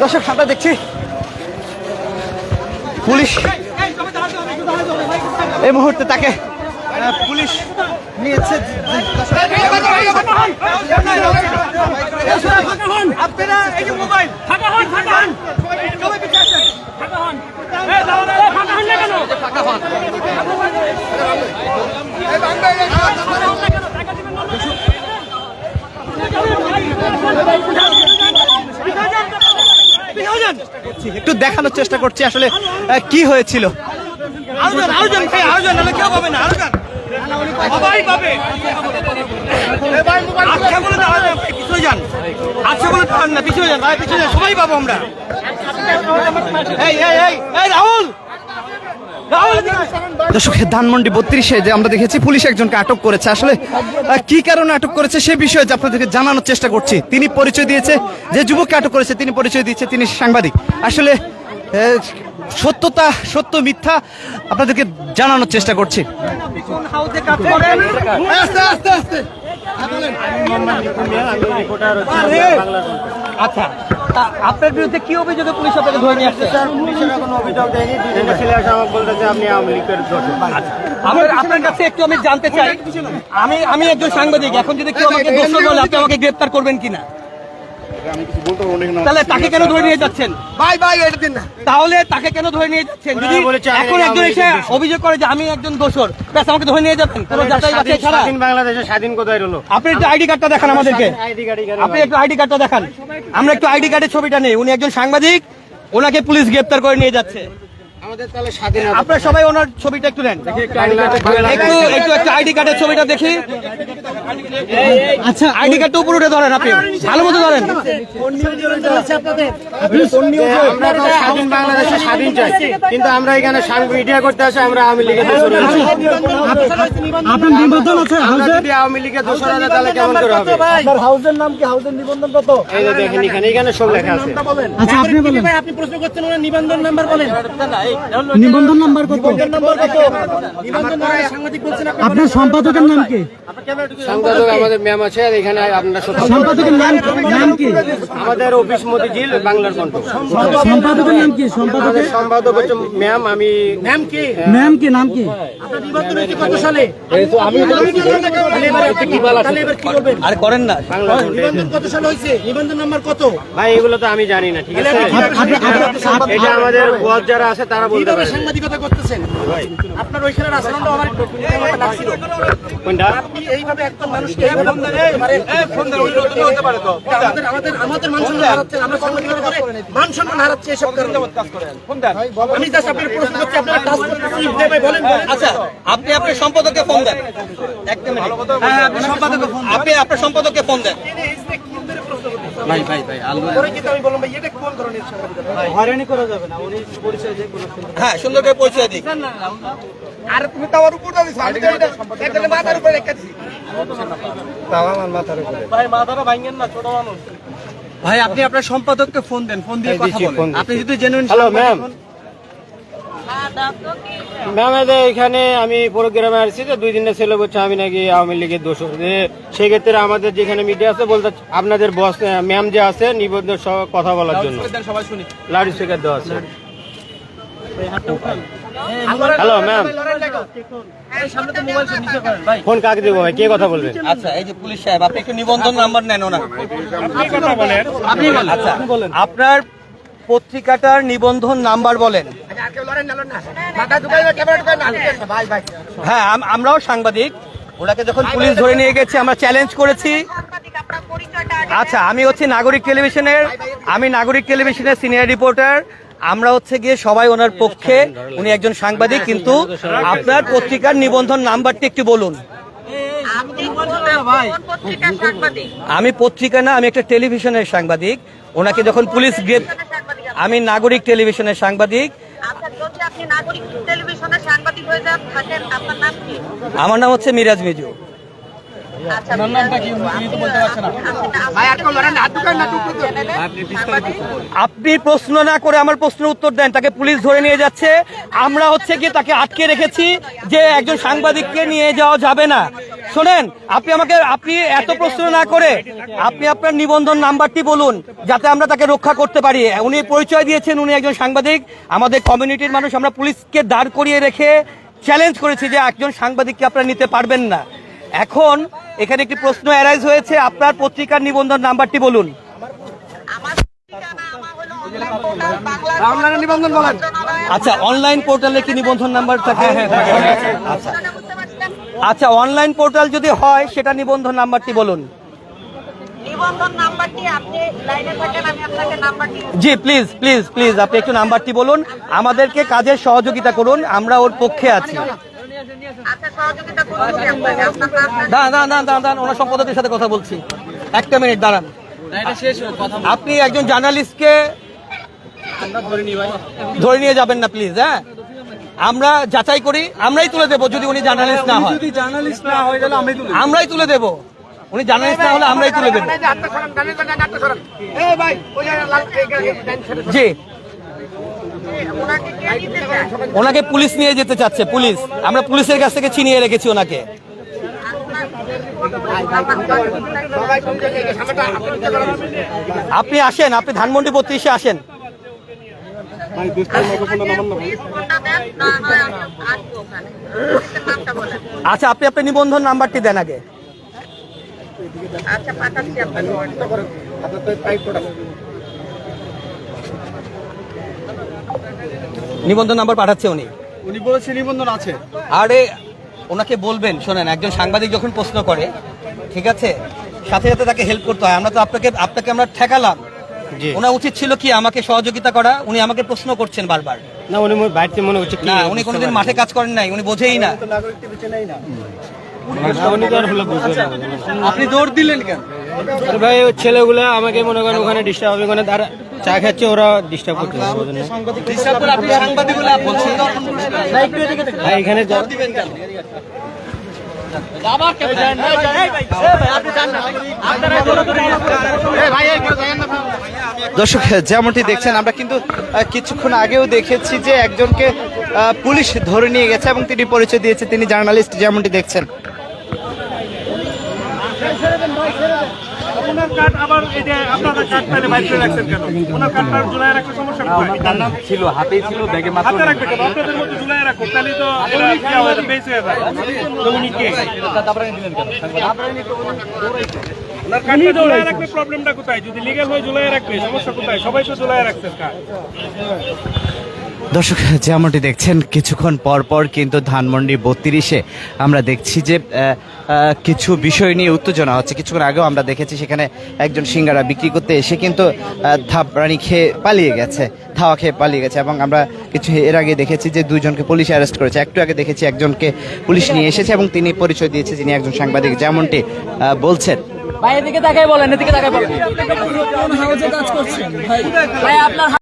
দর্শক আমরা দেখছি পুলিশ এই মুহূর্তে তাকে পুলিশ নিয়েছে। একটু দেখানোর চেষ্টা করছি আসলে কি হয়েছিল। সবাই পাবো আমরা। দর্শক ধানমন্ডি 32-এ যে আমরা দেখেছি পুলিশ একজনকে আটক করেছে, আসলে কি কারণে আটক করেছে সে বিষয়ে আপনাদেরকে জানানোর চেষ্টা করছি। তিনি পরিচয় দিয়েছে, যে যুবককে আটক করেছে তিনি পরিচয় দিয়েছে তিনি সাংবাদিক। আসলে সত্যতা সত্য মিথ্যা আপনাদেরকে জানানোর চেষ্টা করছি। আচ্ছা, আপনার বিরুদ্ধে কি অভিযোগে পুলিশ আপনাকে ধরে নিয়ে আসছে? কোনো অভিযোগ দেয়নি, দুজনে ছেলে আসে আমাকে বলতেছে আপনি আওয়ামী লীগের দোষর। আপনার কাছে একটু আমি জানতে চাই, আমি একজন সাংবাদিক, এখন যদি কেউ আমাকে দোষর বলে আপনি আমাকে গ্রেফতার করবেন কিনা? তাহলে তাকে কেন ধরে নিয়ে যাচ্ছেন? তাহলে তাকে কেন ধরে নিয়ে যাচ্ছেন? যদি এখন একজন এসে অভিযোগ করে যে আমি একজন দোষর, ব্যাস আমাকে ধরে নিয়ে যাবেন? স্বাধীন বাংলাদেশে স্বাধীন কোথায় হলো? আপনি একটু আইডি কার্ডটা দেখান আমাদেরকে, আপনি একটু আইডি কার্ডটা দেখান, আমরা একটু আইডি কার্ডের ছবিটা নেই। উনি একজন সাংবাদিক, ওনাকে পুলিশ গ্রেফতার করে নিয়ে যাচ্ছে। আপনারা সবাই ওনার ছবিটা একটু নেন, একটু আইডি কার্ডের ছবিটা দেখি। আচ্ছা, আইডি কার্ডটা উপরে উঠে ধরেন, আপনি ভালো মতো ধরেন। স্বাধীন বাংলাদেশে স্বাধীন চাই, কিন্তু আমরা এখানে মিডিয়া করতে আসে আমরা আওয়ামী লীগের দোষর। আপনার নিবন্ধন আছে? যদি আওয়ামী লীগের দোষর আছে তাহলে কেমন করে হবে? আপনার হাউসের নাম কি? হাউসের নিবন্ধন কত? এই যে দেখেন এখানে সব লেখা আছে। আচ্ছা, আপনি বলেন। আপনি প্রশ্ন করছেন ওনার নিবন্ধন নাম্বার বলেন। নিবন্ধন নাম্বার কত? আপনার সম্পাদকের নাম কি? সম্পাদক আমাদের ম্যাম আছে, আর এখানে আপনার সম্পাদকের নাম কি? আমাদের অফিস মতিঝিল বাংলার কণ্ঠ। সম্পাদকের নাম কি? সম্পাদক হচ্ছে ম্যাম। আমি ম্যাম কি? ম্যাম কি নাম কি? আপনার নিবন্ধন হয়েছে কত সালে? আর করেন না। নিবন্ধন কত সালে হয়েছে? নিবন্ধন নাম্বার কত? ভাই এগুলো তো আমি জানি না, ঠিক আছে? এটা আমাদের বস যারা আছে তারা বলতে পারে। সাংবাদিকতা করতেছেন আপনার ওইখানে আচরণটা আমার একটু লাগছিল। কোনটা? আপনি এইভাবে একজন মানুষকে আমাদের মান সম্মান হারাচ্ছেন, আমরা সাংবাদিকতা করে মান সম্মান হারাচ্ছি এসব কারণে। আমি জাস্ট আপনার প্রশ্ন করছি, আপনারা টাচ করতেছি বলেন। আচ্ছা, আপনি আপনার সম্পাদককে ফোন দেন। একটা মিনিট, আপনি আপনার সম্পাদককে ফোন দেন। হ্যাঁ, সুন্দর করে পরিচয় দিই। আর তুমি তাওয়ার উপর দাও, আমি মাথার উপরে রেখে দিছি। ভাই মাথাটা ভাঙেন না, ছোট মানুষ। ভাই আপনি আপনার সম্পাদককে ফোন দেন, ফোন দিয়ে কথা বলেন। আপনি যদি জেনুইন। Hello ma'am. ম্যাম এখানে আমি প্রোগ্রামে আসছি যে 2 দিনের ছেলে বলছে আমি নাকি আওয়ামী লীগের দোষর। সেক্ষেত্রে আমাদের যেখানে মিডিয়া আছে বলতে আপনাদের বস ম্যাম যে আছে নিবন্ধন সহ কথা বলার জন্য সবাই শুনি। লাউড স্পিকার দেওয়া আছে। হ্যালো ম্যাম, ফোন কাকে দেবো ভাই? কে কথা বলবেন? আচ্ছা, এই যে পুলিশ সাহেব, আপনি একটু নিবন্ধন নাম্বার নেন ওনার। আপনি বলেন। আচ্ছা, আপনার পত্রিকাটার নিবন্ধন নাম্বার বলেন। হ্যাঁ, আমরাও সাংবাদিক। ওনাকে যখন পুলিশ ধরে নিয়ে গেছে আমরা চ্যালেঞ্জ করেছি। আচ্ছা, আমি হচ্ছে নাগরিক টেলিভিশনের সিনিয়র রিপোর্টার। আমরা হচ্ছে গিয়ে সবাই ওনার পক্ষে, উনি একজন সাংবাদিক, কিন্তু আপনার পত্রিকার নিবন্ধন নাম্বারটি একটু বলুন। আমি পত্রিকা না, আমি একটা টেলিভিশনের সাংবাদিক। ওনাকে যখন পুলিশ আমি নাগরিক টেলিভিশনের সাংবাদিক। আমার নাম হচ্ছে মিরাজ মিজু। আপনি প্রশ্ন না করে আমার প্রশ্নের উত্তর দেন। তাকে পুলিশ ধরে নিয়ে যাচ্ছে, আমরা হচ্ছে কি তাকে আটকে রেখেছি যে একজন সাংবাদিককে নিয়ে যাওয়া যাবে না। শোনেন, আপনি এত প্রশ্ন না করে আপনি আপনার নিবন্ধন নাম্বারটি বলুন যাতে আমরা তাকে রক্ষা করতে পারি। উনি পরিচয় দিয়েছেন উনি একজন সাংবাদিক, আমাদের কমিউনিটির মানুষ। আমরা পুলিশকে দাঁড় করিয়ে রেখে চ্যালেঞ্জ করেছি যে একজন সাংবাদিককে আপনারা নিতে পারবেন না। এখন এখানে একটি প্রশ্ন অ্যারাইজ হয়েছে, আপনার পত্রিকার নিবন্ধন নাম্বারটি বলুন। আচ্ছা, অনলাইন পোর্টালে কি নিবন্ধন নাম্বার থাকে? আচ্ছা, অনলাইন পোর্টাল যদি হয় সেটা নিবন্ধন নাম্বারটি বলুন। নিবন্ধন নাম্বারটি আপনি লাইনে থাকেন, আমি আপনাকে নাম্বারটি জি প্লিজ প্লিজ প্লিজ আপনি একটু নাম্বারটি বলুন, আমাদেরকে কাজের সহযোগিতা করুন, আমরা ওর পক্ষে আছি। আচ্ছা, সহযোগিতা করুন আপনাকে। আপনার দাঁড়ান, ওনার সম্পাদকের সাথে কথা বলছি, একটা মিনিট দাঁড়ান। আপনি একজন জার্নালিস্টকে ধরে নিয়ে যাবেন না প্লিজ। হ্যাঁ, আমরা যাচাই করি, আমরাই তুলে দেবো যদি উনি জার্নালিস্ট না হয়। আমরাই তুলে দেবো, উনি জার্নালিস্ট না হলে আমরাই তুলে দেবো। জি, ওনাকে কে দিতে চায়? ওনাকে পুলিশ নিয়ে যেতে চাচ্ছে, পুলিশ। আমরা পুলিশের কাছ থেকে ছিনিয়ে রেখেছি ওনাকে। আপনি আসেন, আপনি ধানমন্ডি 32-এ আসেন। আচ্ছা, আপনি আপনার নিবন্ধন নাম্বারটি দেন আগে। আচ্ছা, পাঠাচ্ছি আপনাকে। নিবন্ধন নাম্বার পাঠাচ্ছে উনি বলেছে নিবন্ধন আছে। আরে ওনাকে বলবেন, শোনেন, একজন সাংবাদিক যখন প্রশ্ন করে, ঠিক আছে, সাথে সাথে তাকে হেল্প করতে হয়। আমরা তো আপনাকে আমরা ঠেকালাম, ওনার উচিত ছিল কি আমাকে সহযোগিতা করা। উনি আমাকে প্রশ্ন করছেন বারবার। না, উনি বাড়িতে মনে হচ্ছে না, উনি কোনোদিন মাঠে কাজ করেন নাই, উনি বোঝেই না। উনি তো আর হলো বুঝবে না। আপনি দৌড় দিলেন কেন? আরে ভাই, ওই ছেলেগুলো আমাকে মনে করেন ওখানে ডিস্টার্ব হবে, ওখানে তারা চা খাচ্ছে, ওরা ডিস্টার্ব করতে হবে। আপনি সাংবাদিকগুলো বলছেন ভাই এখানে দর্শক, যেমনটি দেখছেন, আমরা কিন্তু কিছুক্ষণ আগেও দেখেছি যে একজনকে পুলিশ ধরে নিয়ে গেছে এবং তিনি পরিচয় দিয়েছে তিনি জার্নালিস্ট, যেমনটি দেখছেন। ওনার কার্ড আবার এই যে আপনারা কার্ড পাইলে বাইরে করে রাখছেন কেন? ওনার কার্ডটা ঝুলায় রাখলে সমস্যা কোথায়? তার নাম ছিল, হাতেই ছিল, ব্যাগে মাত্র হাতে রাখবে কেন? আপনাদের মধ্যে ঝুলায় রাখো, তাহলে তো এটা কি হয়, বেশ হয়ে যায়। তো উনি কে? ওনার কার্ডটা ঝুলায় রাখবে, প্রবলেমটা কোথায়? যদি লিগ্যাল হয়ে ঝুলায় রাখবে, সমস্যা কোথায়? সবাই তো ঝুলায় রাখছেন কার্ড। দর্শক, যেমনটি দেখছেন, কিছুক্ষণ পর পর কিন্তু ধানমন্ডি 32-এ আমরা দেখছি যে কিছু বিষয় নিয়ে উত্তেজনা হচ্ছে। কিছুক্ষণ আগেও আমরা দেখেছি সেখানে একজন সিঙ্গারা বিক্রি করতে এসে কিন্তু ধাপরানি খেয়ে পালিয়ে গেছে, ধাওয়া খেয়ে পালিয়ে গেছে। এবং আমরা কিছু এর আগে দেখেছি যে দুইজনকে পুলিশ অ্যারেস্ট করেছে। একটু আগে দেখেছি একজনকে পুলিশ নিয়ে এসেছে এবং তিনি পরিচয় দিয়েছে যিনি একজন সাংবাদিক, যেমনটি বলছেন। ভাই এদিকে তাকাই বলেন, এদিকে তাকাই বলেন। ভাই আপনার